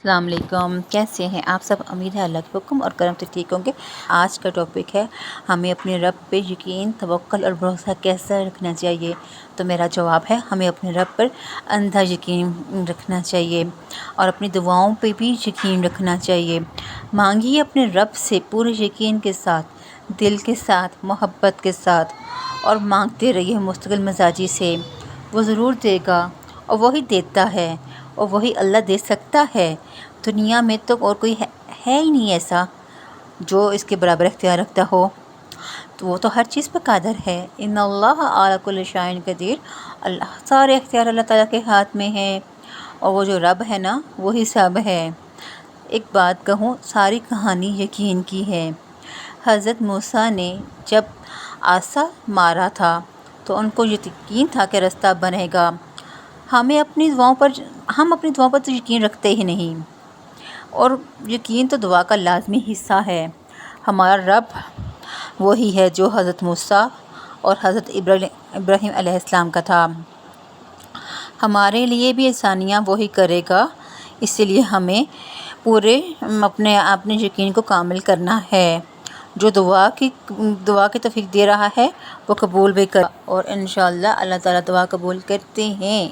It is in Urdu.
السلام علیکم، کیسے ہیں آپ سب؟ امید ہے اللہ کے حکم اور کرم سے ٹھیک ہوں گے۔ آج کا ٹاپک ہے ہمیں اپنے رب پہ یقین، توکل اور بھروسہ کیسا رکھنا چاہیے۔ تو میرا جواب ہے ہمیں اپنے رب پر اندھا یقین رکھنا چاہیے اور اپنی دعاؤں پہ بھی یقین رکھنا چاہیے۔ مانگیے اپنے رب سے پورے یقین کے ساتھ، دل کے ساتھ، محبت کے ساتھ، اور مانگتے رہیے مستقل مزاجی سے۔ وہ ضرور دے گا، اور وہی دیتا ہے، اور وہی اللہ دے سکتا ہے۔ دنیا میں تو اور کوئی ہے ہی نہیں ایسا جو اس کے برابر اختیار رکھتا ہو، تو وہ تو ہر چیز پہ قادر ہے۔ ان اللہ علی کل شیء قدیر، اللہ سارے اختیار اللہ تعالیٰ کے ہاتھ میں ہیں، اور وہ جو رب ہے نا وہی سب ہے۔ ایک بات کہوں، ساری کہانی یقین کی ہے۔ حضرت موسیٰ نے جب عصا مارا تھا تو ان کو یقین تھا کہ رستہ بنے گا۔ ہم اپنی دعاؤں پر تو یقین رکھتے ہی نہیں، اور یقین تو دعا کا لازمی حصہ ہے۔ ہمارا رب وہی ہے جو حضرت موسیٰ اور حضرت ابراہیم علیہ السلام کا تھا۔ ہمارے لیے بھی آسانیاں وہی کرے گا، اس لیے ہمیں پورے اپنے یقین کو کامل کرنا ہے۔ جو دعا کی توفیق دے رہا ہے وہ قبول بھی کر، اور انشاءاللہ اللہ تعالیٰ دعا قبول کرتے ہیں۔